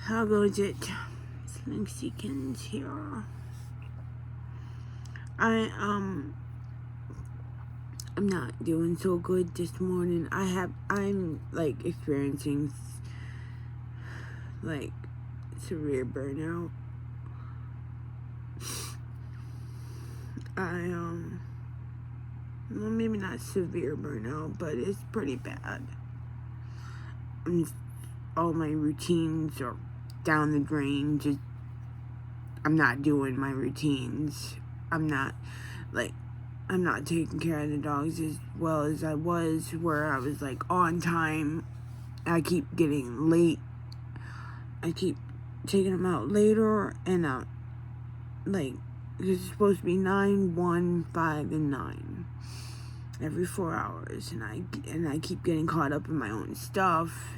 How goes it? Slinksikins here. I'm not doing so good this morning. I'm like experiencing like severe burnout. Well, maybe not severe burnout, but it's pretty bad. All my routines are down the drain. I'm not doing my routines. I'm not taking care of the dogs as well as I was, where I was like on time. I keep getting late. I keep taking them out later, and like it's supposed to be 9, 1, 5, and 9 every 4 hours, and I keep getting caught up in my own stuff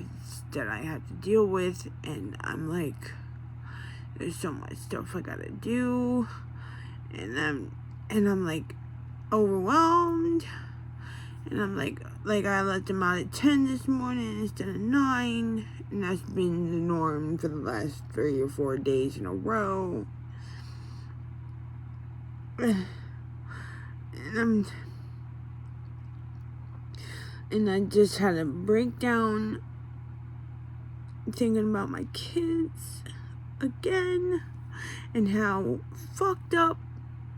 that I have to deal with, and I'm like, there's so much stuff I gotta do, and I'm like overwhelmed, and I'm like I let them out at 10 this morning instead of 9, and that's been the norm for the last 3 or 4 days in a row. And I just had a breakdown thinking about my kids again, and how fucked up,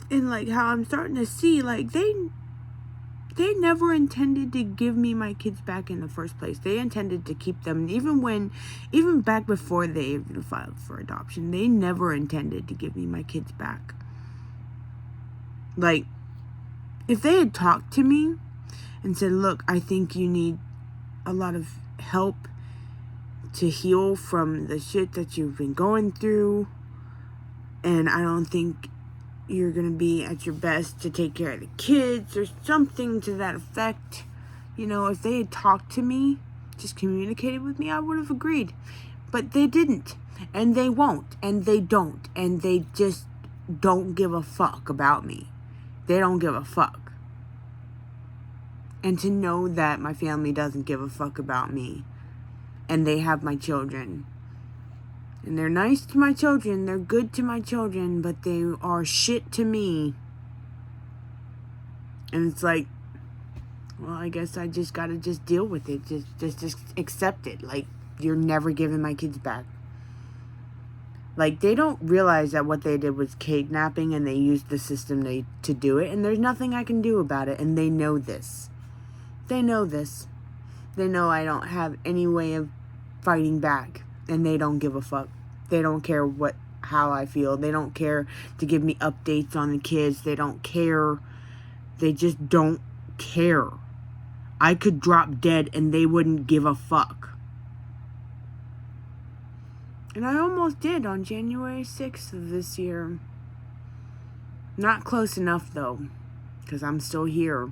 and like how I'm starting to see like they never intended to give me my kids back in the first place. They intended to keep them, even back before they even filed for adoption. They never intended to give me my kids back. Like, if they had talked to me and said, look, I think you need a lot of help to heal from the shit that you've been going through, and I don't think you're gonna be at your best to take care of the kids, or something to that effect. You know, if they had talked to me, just communicated with me, I would have agreed. But they didn't, and they won't, and they don't, and they just don't give a fuck about me. They don't give a fuck. And to know that my family doesn't give a fuck about me, and they have my children, and they're nice to my children, they're good to my children, but they are shit to me. And it's like, well, I guess I just gotta deal with it. Just accept it. Like, you're never giving my kids back. Like, they don't realize that what they did was kidnapping, and they used the system to do it, and there's nothing I can do about it, and they know this. They know this. They know I don't have any way of fighting back, and they don't give a fuck. They don't care how I feel. They don't care to give me updates on the kids. They don't care. They just don't care. I could drop dead, and they wouldn't give a fuck. And I almost did on January 6th of this year. Not close enough, though, because I'm still here.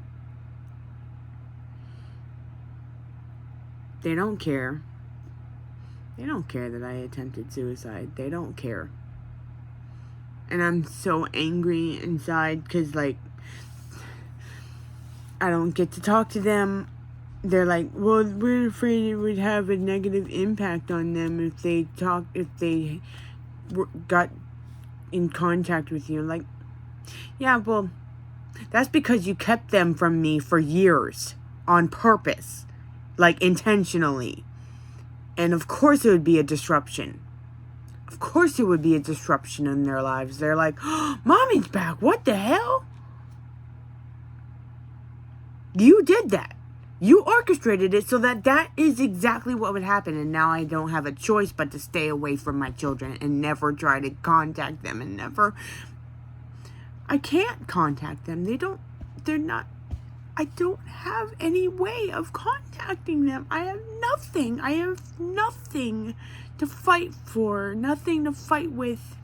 They don't care. They don't care that I attempted suicide. They don't care. And I'm so angry inside because, like, I don't get to talk to them. They're like, well, we're afraid it would have a negative impact on them if they got in contact with you. Like, yeah, well, that's because you kept them from me for years on purpose, like intentionally. And of course it would be a disruption. Of course it would be a disruption in their lives. They're like, oh, Mommy's back. What the hell? You did that. You orchestrated it so that is exactly what would happen. And now I don't have a choice but to stay away from my children and never try to contact them, and I can't contact them. I don't have any way of contacting them. I have nothing. I have nothing to fight for, nothing to fight with.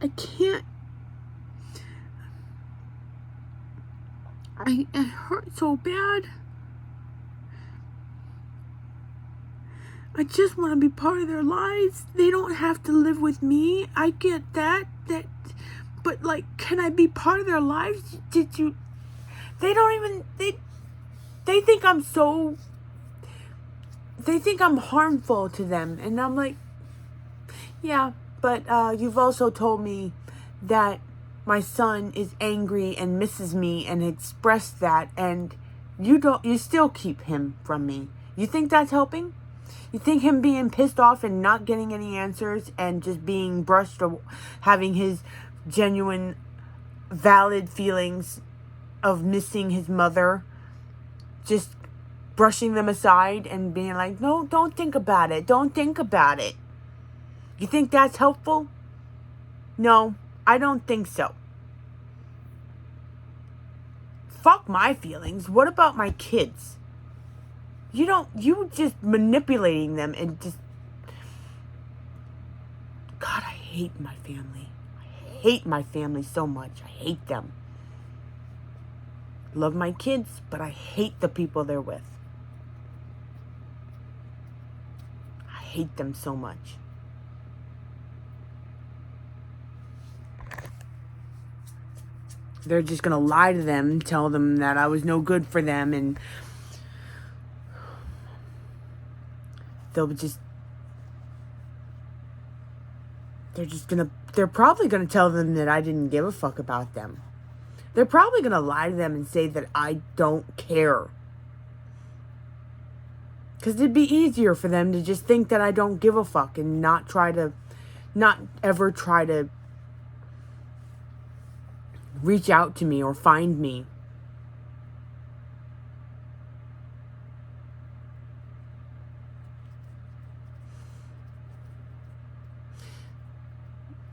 I can't. It hurt so bad. I just want to be part of their lives. They don't have to live with me. I get that, but like, can I be part of their lives? They think I'm harmful to them, and I'm like, Yeah, but you've also told me that my son is angry and misses me and expressed that, and you still keep him from me. You think that's helping? You think him being pissed off and not getting any answers and just being brushed or having his genuine, valid feelings of missing his mother, just brushing them aside and being like, no, don't think about it. Don't think about it. You think that's helpful? No, I don't think so. Fuck my feelings. What about my kids? You just manipulating them and just... God, I hate my family. I hate my family so much. I hate them. Love my kids, but I hate the people they're with. I hate them so much. They're just going to lie to them and tell them that I was no good for them, and they're probably going to tell them that I didn't give a fuck about them. They're probably going to lie to them and say that I don't care. Because it'd be easier for them to just think that I don't give a fuck and not ever try to reach out to me or find me.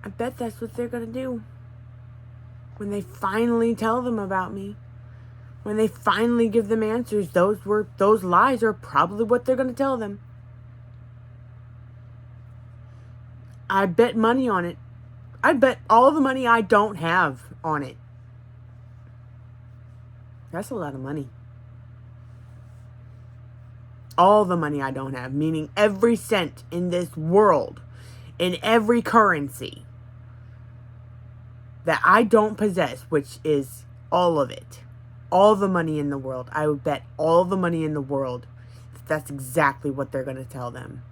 I bet that's what they're going to do. When they finally tell them about me, when they finally give them answers, those lies are probably what they're going to tell them. I bet money on it. I bet all the money I don't have on it. That's a lot of money. All the money I don't have, meaning every cent in this world, in every currency that I don't possess, which is all of it. All the money in the world. I would bet all the money in the world that's exactly what they're going to tell them.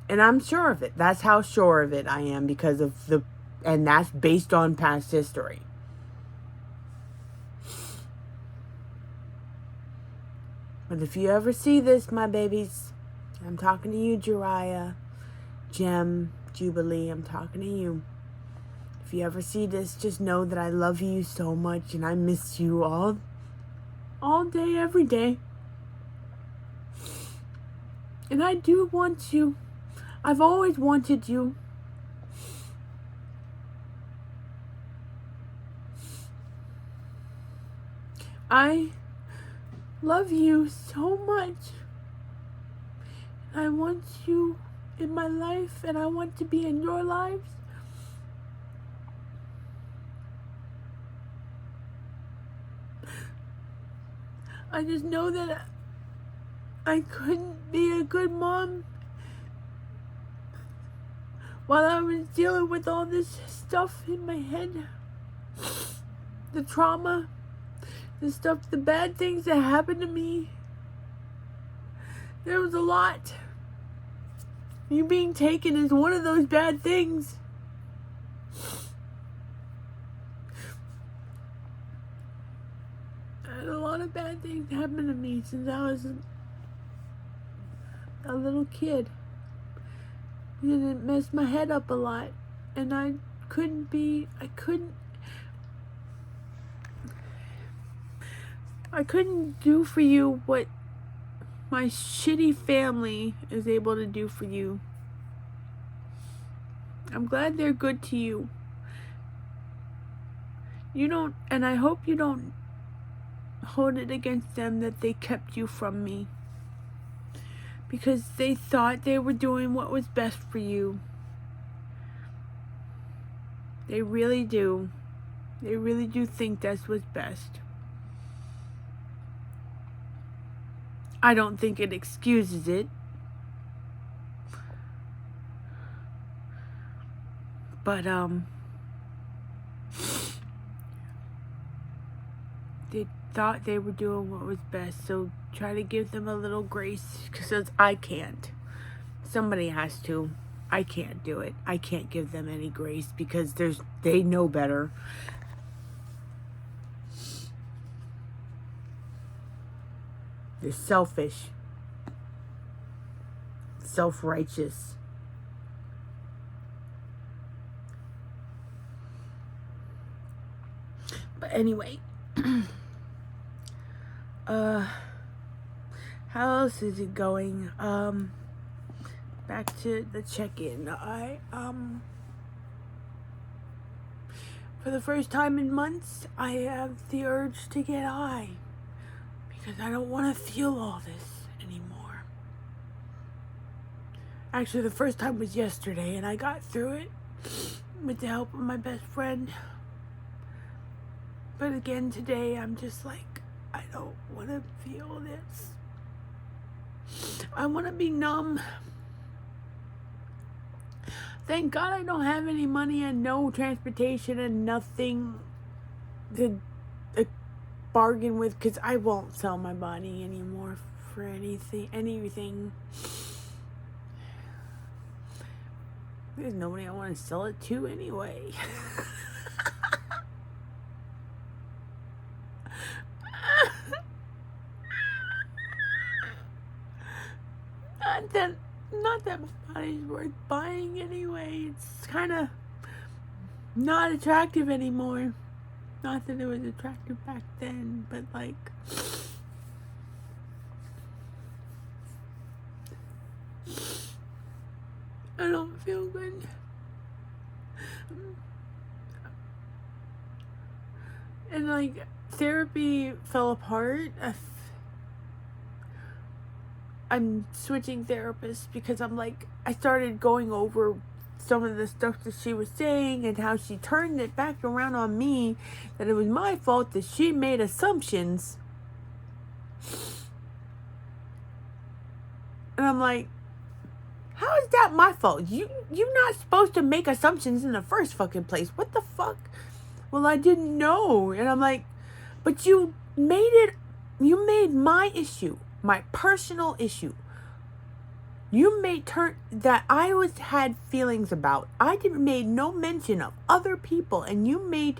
And I'm sure of it. That's how sure of it I am, because of and that's based on past history. But if you ever see this, my babies, I'm talking to you, Jariah, Jem, Jubilee, I'm talking to you. If you ever see this, just know that I love you so much and I miss you all day, every day. And I do want you. I've always wanted you. I love you so much. I want you in my life, and I want to be in your lives. I just know that I couldn't be a good mom while I was dealing with all this stuff in my head. The trauma, the stuff, the bad things that happened to me. There was a lot. You being taken is one of those bad things. I had a lot of bad things happen to me since I was a little kid. And it messed my head up a lot. And I couldn't do for you what my shitty family is able to do for you. I'm glad they're good to you. And I hope you don't hold it against them that they kept you from me. Because they thought they were doing what was best for you. They really do. They really do think that's what's best. I don't think it excuses it. But, they thought they were doing what was best, so try to give them a little grace, because I can't. Somebody has to. I can't do it. I can't give them any grace because they know better. They're selfish, self-righteous. But anyway, how else is it going? Back to the check-in. For the first time in months, I have the urge to get high because I don't want to feel all this anymore. Actually, the first time was yesterday, and I got through it with the help of my best friend. But again, today, I'm just like, I don't want to feel this. I want to be numb. Thank God I don't have any money and no transportation and nothing to bargain with, because I won't sell my body anymore for anything. There's nobody I want to sell it to anyway. Not that my body's worth buying anyway. It's kind of not attractive anymore. Not that it was attractive back then, but like, I don't feel good. And like, therapy fell apart. I'm switching therapists because I'm like, I started going over some of the stuff that she was saying and how she turned it back around on me, that it was my fault, that she made assumptions. And I'm like, how is that my fault? You're not supposed to make assumptions in the first fucking place. What the fuck? Well, I didn't know. And I'm like, but you made my issue, my personal issue. You that I had feelings about. I made no mention of other people, and you made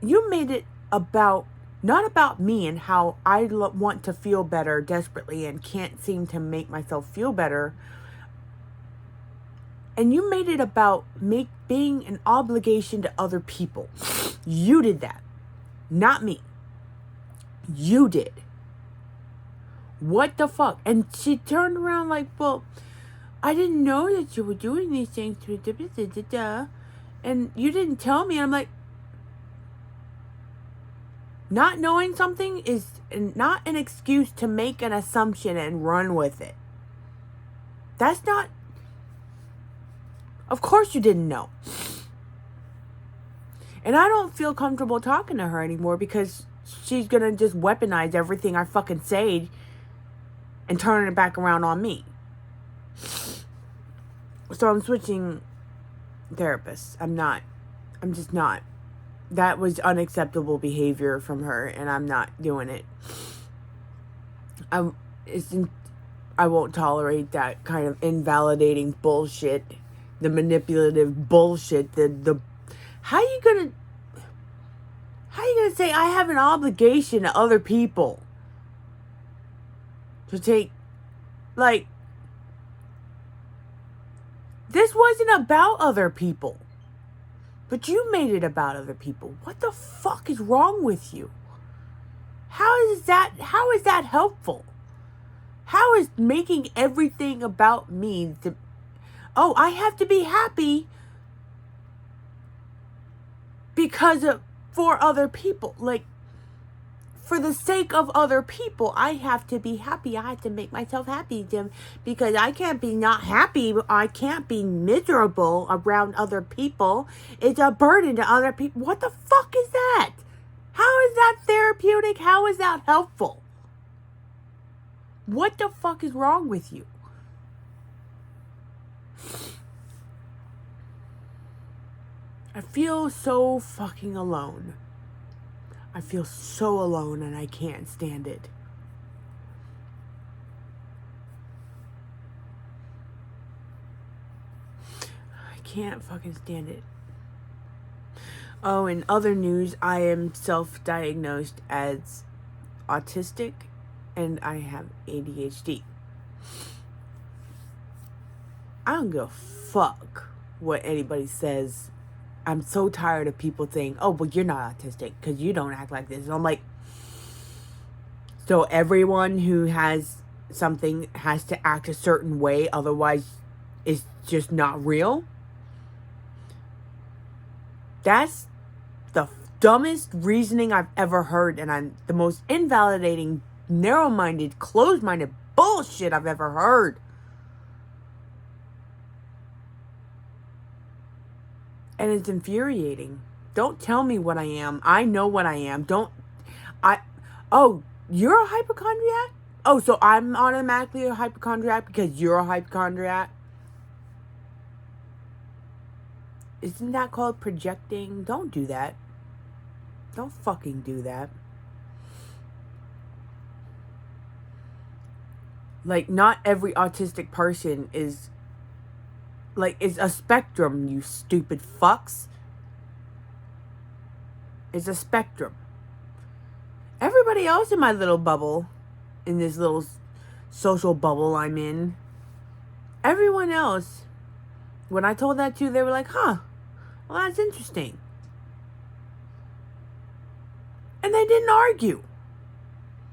it about, not about me and how I want to feel better desperately and can't seem to make myself feel better. And you made it about being an obligation to other people. You did that, not me. You did. What the fuck? And she turned around like, well, I didn't know that you were doing these things. And you didn't tell me. And I'm like, not knowing something is not an excuse to make an assumption and run with it. That's not... Of course you didn't know. And I don't feel comfortable talking to her anymore because she's going to just weaponize everything I fucking say and turning it back around on me. So I'm switching therapists. I'm just not. That was unacceptable behavior from her, and I'm not doing it. I won't tolerate that kind of invalidating bullshit, the manipulative bullshit, how you gonna say I have an obligation to other people? To take, like, this wasn't about other people, but you made it about other people. What the fuck is wrong with you? How is that helpful? How is making everything about me I have to be happy for other people, like, for the sake of other people, I have to be happy. I have to make myself happy, Jim, because I can't be not happy. I can't be miserable around other people. It's a burden to other people. What the fuck is that? How is that therapeutic? How is that helpful? What the fuck is wrong with you? I feel so fucking alone. I feel so alone and I can't stand it. can't fucking stand it. Oh, in other news, I am self-diagnosed as autistic and I have ADHD. I don't give a fuck what anybody says. I'm so tired of people saying, oh, well, you're not autistic because you don't act like this. And I'm like, so everyone who has something has to act a certain way, otherwise it's just not real? That's the dumbest reasoning I've ever heard, and I'm the most invalidating, narrow-minded, closed-minded bullshit I've ever heard. And it's infuriating. Don't tell me what I am. I know what I am. Oh, you're a hypochondriac? Oh, so I'm automatically a hypochondriac because you're a hypochondriac? Isn't that called projecting? Don't do that. Don't fucking do that. Like, not every autistic person is... Like, it's a spectrum, you stupid fucks. It's a spectrum. Everybody else in my little bubble, in this little social bubble I'm in, everyone else, when I told that to, they were like, huh, well, that's interesting. And they didn't argue.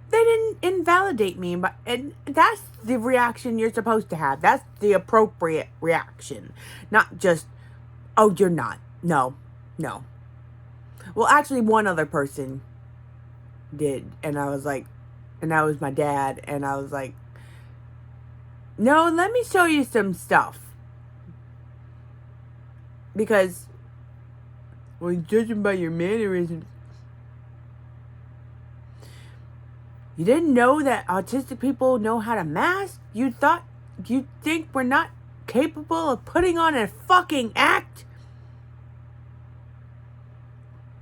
They didn't invalidate me. And that's the reaction you're supposed to have. That's the appropriate reaction. Not just, oh, you're not. No. Well, actually, one other person did. And I was like, and that was my dad. And I was like, no, let me show you some stuff. Because, well, judging by your mannerisms, you didn't know that autistic people know how to mask? You think we're not capable of putting on a fucking act?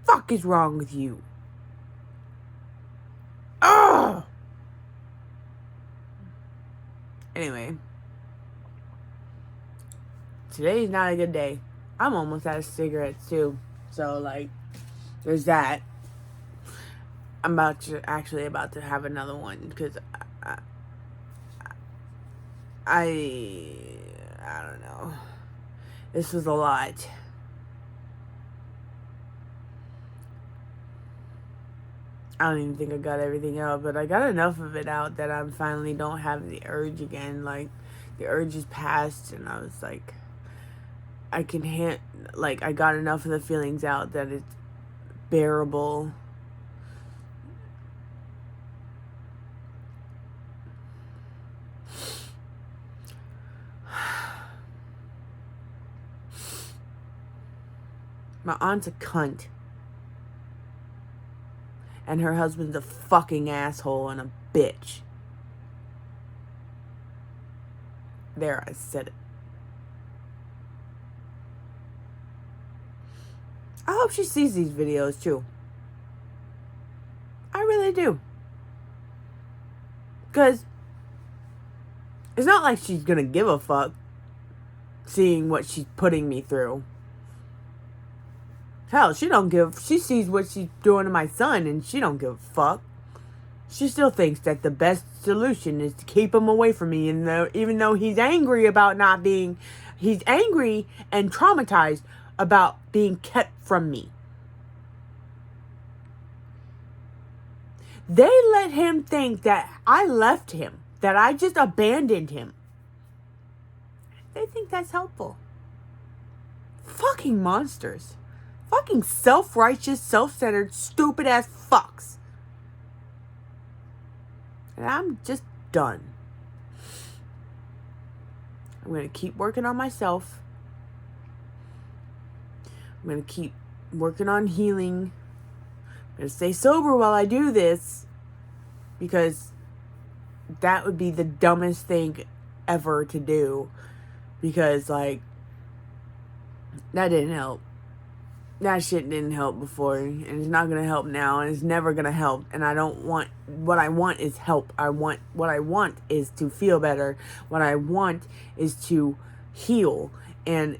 Fuck is wrong with you? Ugh! Anyway. Today's not a good day. I'm almost out of cigarettes too. So, like, there's that. I'm about to have another one because I don't know. This was a lot. I don't even think I got everything out, but I got enough of it out that I finally don't have the urge again. Like, the urge is past, and I was like, I got enough of the feelings out that it's bearable. My aunt's a cunt. And her husband's a fucking asshole and a bitch. There, I said it. I hope she sees these videos too. I really do. Because it's not like she's gonna give a fuck seeing what she's putting me through. Hell, she sees what she's doing to my son and she don't give a fuck. She still thinks that the best solution is to keep him away from me, even though he's angry about he's angry and traumatized about being kept from me. They let him think that I left him, that I just abandoned him. They think that's helpful. Fucking monsters. Fucking self-righteous, self-centered, stupid-ass fucks. And I'm just done. I'm going to keep working on myself. I'm going to keep working on healing. I'm going to stay sober while I do this. Because that would be the dumbest thing ever to do. Because, like, that didn't help. That shit didn't help before, and it's not going to help now, and it's never going to help, and what I want is help. What I want is to feel better. What I want is to heal, and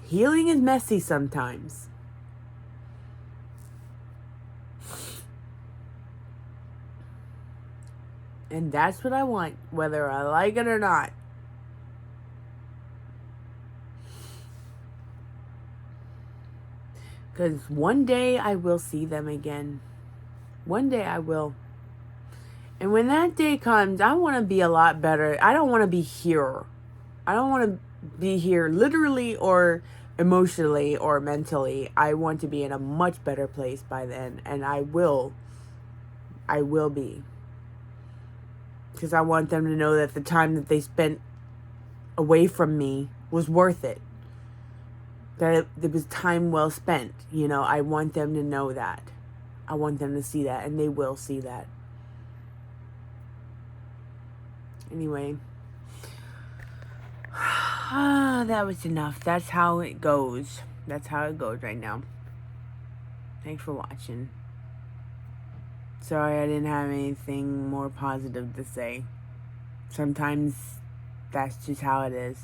Healing is messy sometimes. And that's what I want, whether I like it or not. Because one day I will see them again. One day I will. And when that day comes, I want to be a lot better. I don't want to be here. I don't want to be here literally or emotionally or mentally. I want to be in a much better place by then. And I will be. Because I want them to know that the time that they spent away from me was worth it. That it was time well spent. You know, I want them to know that. I want them to see that. And they will see that. Anyway. That was enough. That's how it goes. That's how it goes right now. Thanks for watching. Sorry I didn't have anything more positive to say. Sometimes that's just how it is.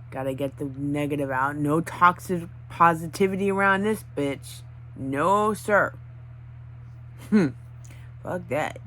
Gotta get the negative out. No toxic positivity around this bitch. No, sir. Fuck that.